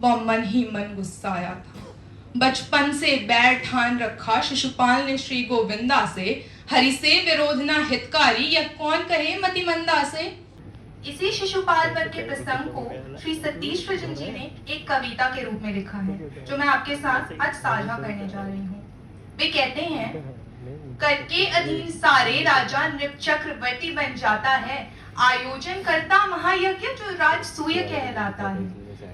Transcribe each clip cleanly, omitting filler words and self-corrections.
वह मन ही मन गुस्साया था। बचपन से बैर ठान रखा शिशुपाल ने श्री गोविंदा से, हरि से विरोध न हितकारी, यह कौन कहे मतिमंदा से। इसी शिशुपाल पर के प्रसंग को श्री सतीश सृजन जी ने एक कविता के रूप में लिखा है, जो मैं आपके साथ आज साझा करने जा रही हूँ। वे कहते हैं, करके अधीन सारे राजा नृप चक्रवर्ती बन जाता है, आयोजन करता महायज्ञ जो राजसूय कहलाता है।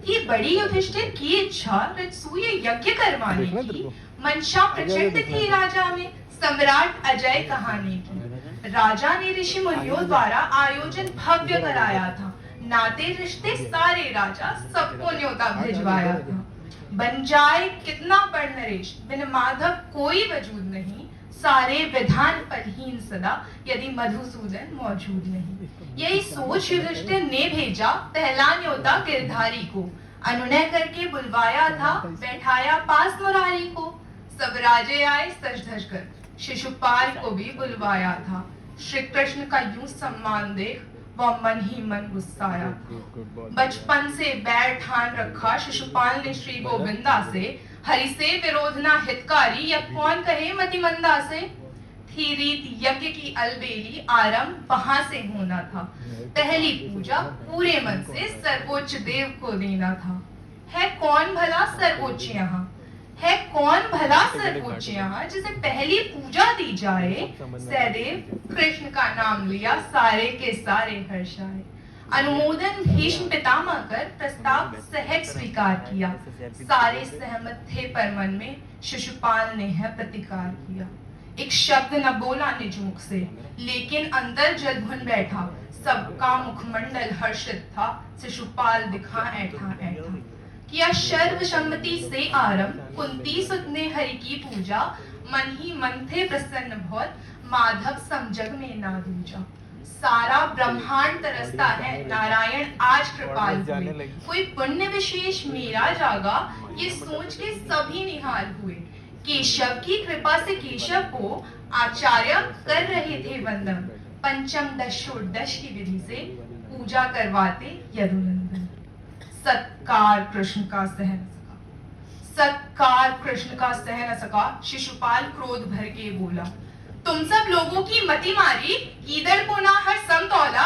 ये बड़ी युधिष्ठिर की इच्छा राजसूय यज्ञ करवाने की, मंशा प्रचंड थी राजा में, सम्राट अजय कहानी की। राजा ने ऋषि मुनियों द्वारा आयोजन भव्य कराया था, नाते रिश्ते सारे राजा सबको न्योता भिजवाया था। बन जाए कितना बड़ नरेश, बिन माधव कोई वजूद नहीं, सारे विधान फलहीन सदा, यदि मधुसूदन मौजूद नहीं। यही सोच युधिष्ठिर ने भेजा पहला न्योता गिरधारी को, अनुनय करके बुलवाया था, बैठाया पास मुरारी को। सब राजे आए सज धज कर, शिशुपाल को भी बुलवाया था। श्री कृष्ण का यूं सम्मान देख वह मन ही मन गुस्साया था। बचपन से बैर ठान रखा शिशुपाल ने श्री गोविंदा से, हरि से विरोध न हितकारी, यह कौन कहे मतिमंदा से। थी रीत यज्ञ की अलबेली, आरंभ वहां से होना था। पहली पूजा पूरे मन से सर्वोच्च देव को देना था। है कौन भला सर्वोच्च यहाँ, है कौन भला सर्वोच्च यहाँ, जिसे पहली पूजा दी जाए। सहदेव कृष्ण का नाम लिया, सारे के सारे हर्षाए। अनुमोदन भीष्म पितामह कर प्रस्ताव सहज स्वीकार किया, सारे सहमत थे पर मन में शिशुपाल ने है प्रतिकार किया। एक शब्द न बोला निज मुख से, लेकिन अंदर जलभुन बैठा, सबका मुखमंडल हर्षित था, शिशुपाल दिखा ऐठा ऐठा। किया सर्वसम्मति से आरंभ, कुंती सुत ने हरि की पूजा, मन ही मन थे प्रसन्न बहुत, माधव समजग में ना दूजा। सारा ब्रह्मांड तरसता है, नारायण आज कृपाल हुए, कोई पुण्य विशेष मेरा जागा, ये सोच के सभी निहाल हुए। केशव की कृपा से केशव को आचार्य कर रहे थे वंदन, पंचम दशोदश की विधि से पूजा करवाते यदुनंदन। सत्कार कृष्ण का सह न सका, सत्कार कृष्ण का सह न सका, शिशुपाल क्रोध भर के बोला, तुम सब लोगों की मति मारी, ईदर को ना हर समतौला।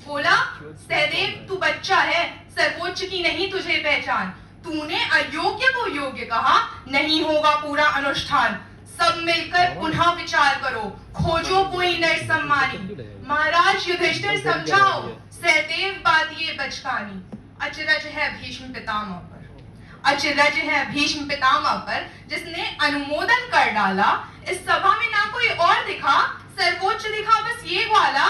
बोला, सहदेव तू बच्चा है, सर्वोच्च की नहीं तुझे पहचान, तूने अयोग्य को योग्य कहा, नहीं होगा पूरा अनुष्ठान। सब मिलकर पुनः विचार करो, खोजो कोई नर सम्मानी। महाराज युधिष्ठिर समझाओ, सहदेव बात ये बचकानी। अचरज है भीष्म पितामह पर, अचरज है भीष्म पितामह पर, जिसने अनुमोदन कर डाला। इस सभा में ना कोई और दिखा, सर्वोच्च दिखा बस ये ग्वाला।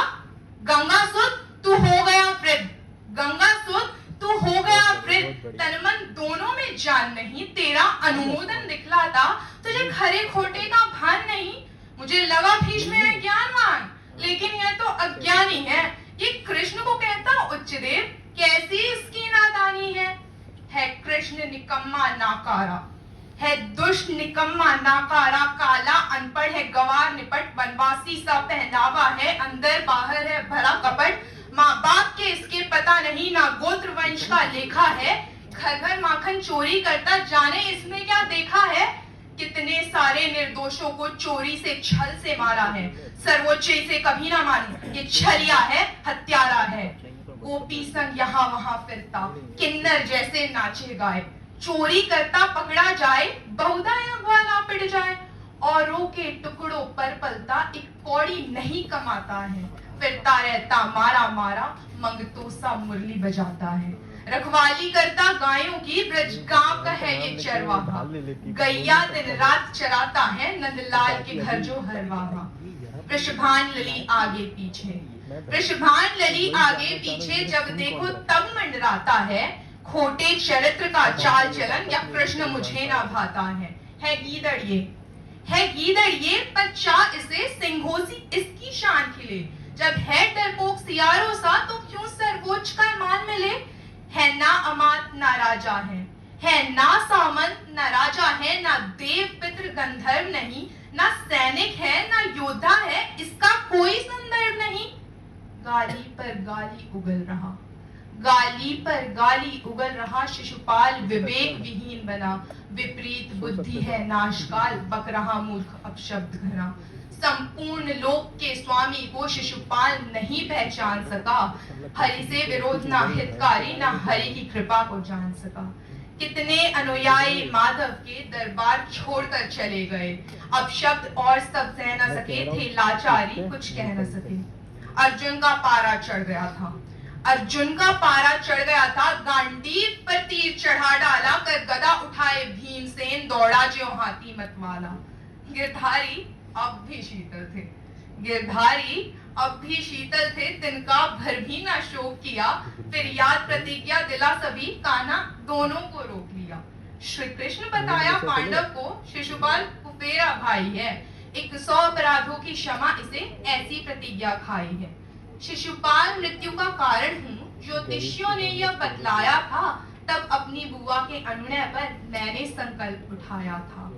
गंगा सुत तू हो गया वृद्ध, गंगा सुत तू हो गया वृद्ध, तन मन दोनों में जान नहीं, तेरा अनुमोदन दिखलाता, तुझे खरे खोटे का भान नहीं। मुझे लगा भीष्म है ज्ञानवान, लेकिन यह तो अज्ञानी है। ये कृष्ण को कहता उच्च देव, कैसी इसकी नादानी है कृष्ण निकम्मा नाकारा, है दुष्ट निकम्मा नाकारा, काला अनपढ़ है गवार निपट, वनवासी सा पहनावा है, अंदर बाहर है भरा कपट। माँ बाप के इसके पता नहीं, ना गोत्र वंश का लेखा है, घर घर माखन चोरी करता, जाने इसने क्या देखा है। कितने सारे निर्दोषों को चोरी से छल से मारा है, सर्वोच्च इसे कभी ना माने, ये छलिया है हत्यारा है। गोपी संग यहाँ वहां फिरता, किन्नर जैसे नाचे गाए, चोरी करता पकड़ा जाए, बहुधा या ग्वाला पिट जाए। औरों के टुकड़ों पर पलता, एक कौड़ी नहीं कमाता है, फिरता रहता मारा मारा, मंगतों सा मुरली बजाता है। रखवाली करता गायों की, ब्रज गांव का है ये चरवाहा, गैया दिन रात चराता है, नंदलाल के घर जो हरवाहा। वृषभान लली आगे पीछे, वृषभान लली आगे पीछे, जब देखो तब मंडराता है, खोटे चरित्र का चाल चलन, या कृष्ण मुझे ना भाता है गीदड़ ये, है गीदड़ ये, पर चाह इसे सिंघोसी इसकी शान खिले। जब है डरपोक सियारों सा, तो क्यों सर्वोच्च का मान मिले। है ना अमात ना राजा है ना सामंत ना राजा है, ना देव पितृ गंधर्व नहीं, ना सैनिक है ना योद्धा है, इसका कोई संदर्भ नहीं। गाली पर गाली उगल रहा, गाली पर गाली उगल रहा शिशुपाल विवेक विहीन बना। विपरीत बुद्धि है नाशकाल, बक रहा मूर्ख अपशब्द घना। संपूर्ण लोक के स्वामी को शिशुपाल नहीं पहचान सका। हरि से विरोध ना हितकारी, ना हरि की कृपा को जान सका। कितने अनुयायी माधव के दरबार छोड़कर चले गए। अब शब्द और सब सह न सके, थे लाचारी कुछ कह न सके। अर्जुन का पारा चढ़ गया था। अर्जुन का पारा चढ़ गया था। गांडीव पर तीर चढ़ा डाला, कर गदा उठाए भीमसेन, दौड़ा ज्यों हाथी मतवाला। गिरधारी अब भी शीतल थे। गिरधारी अब भी शीतल थे, तिनका भर भी ना शोक किया। फिर याद प्रतिज्ञा दिला सभी, कान्हा दोनों को रोक लिया। श्री कृष्ण बताया पांडव को, शिशुपाल कुफेरा भाई है। 100 अपराधों की क्षमा इसे ऐसी प्रतिज्ञा खाई है। शिशुपाल मृत्यु का कारण हूँ, ज्योतिषियों ने यह बतलाया था। तब अपनी बुआ के अनुनय पर मैंने संकल्प उठाया था।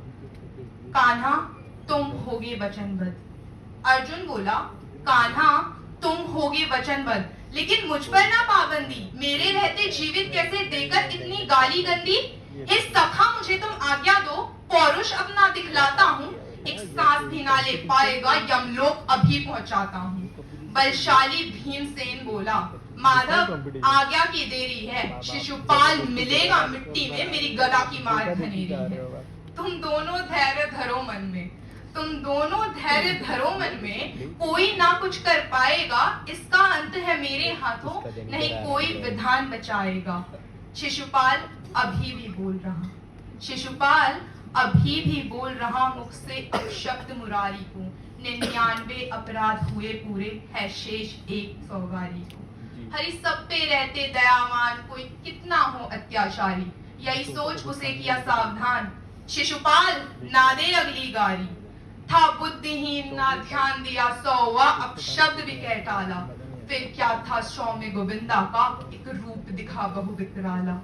कान्हा तुम होगे वचनबद्ध। अर्जुन बोला, कान्हा तुम होगे वचनबद्ध, लेकिन मुझ पर ना पाबंदी। मेरे रहते जीवित कैसे देकर इतनी गाली गंदी। हे सखा मुझे तुम आज्ञा दो, पौरुष अपना दिखलाता हूँ। एक सांस भी ना ले पाएगा यमलोक अभी पहुंचाता हूँ। बलशाली भीमसेन बोला, माधव आज्ञा की देरी है। शिशुपाल मिलेगा मिट्टी में, मेरी गदा की मार घनेरी है। तुम दोनों धैर्य धरो मन में, तुम दोनों धैर्य धरो मन में। कोई ना कुछ कर पाएगा, इसका अंत है मेरे हाथों। नहीं कोई विधान बचाएगा। शिशुपाल अभी भी बोल रहा, शिशुपाल अभी भी बोल रहा। मुख से अपशब्द मुरारी को। 99 अपराध हुए पूरे, है शेष 1 सौगारी को। हरि सब पे रहते दयावान, कोई कितना हो अत्याचारी। यही सोच उसे किया सावधान, शिशुपाल ना दे अगली गारी। था बुद्धिहीन ना ध्यान दिया, 100वां अपशब्द भी कह टाला। फिर क्या था सौम्य गोविंदा का, एक रूप दिखा बहु विकराला।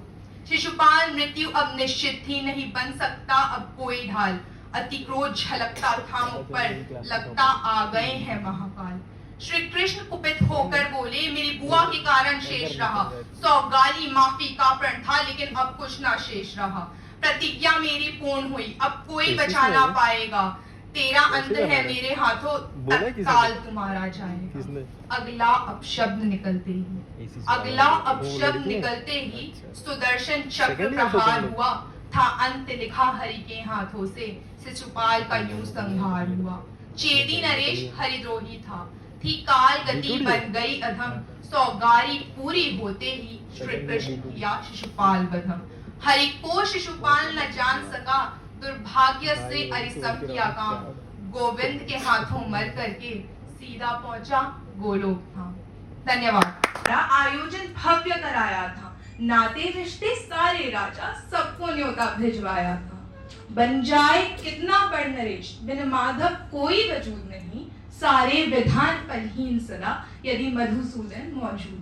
शिशुपाल मृत्यु अब निश्चित थी, नहीं बन सकता अब कोई ढाल। अति क्रोध झलकता था मुख पर, लगता आ गए हैं महाकाल। श्री कृष्ण कुपित होकर बोले, मेरी बुआ के कारण शेष रहा। 100 गाली माफी का प्रण था, लेकिन अब कुछ ना शेष रहा। प्रतिज्ञा मेरी पूर्ण हुई, अब कोई बचा ना पाएगा। तेरा अंत है मेरे हाथों, तत्काल तुम्हारा जाएगा। अगला अपशब्द निकलते ही, अगला अपशब्द निकलते ही सुदर्शन चक्र प्रहार हुआ। था अंत लिखा हरि के हाथों से, शिशुपाल का यूं संहार हुआ। चेदी नरेश हरिद्रोही था, थी काल गति बन गई अधम। सौगारी पूरी होते ही श्री कृष्ण किया शिशुपाल वधम। हरि को शिशुपाल न जान सका, दुर्भाग्य से अरिसम किया काम। गोविंद के हाथों मर करके सीधा पहुंचा गोलोक धाम। धन्यवाद। आयोजन भव्य कराया था, नाते रिश्ते सारे राजा, सबको न्योता भिजवाया था। बन जाए कितना बड़ नरेश, बिन माधव कोई वजूद नहीं। सारे विधान फलहीन सदा, यदि मधुसूदन मौजूद।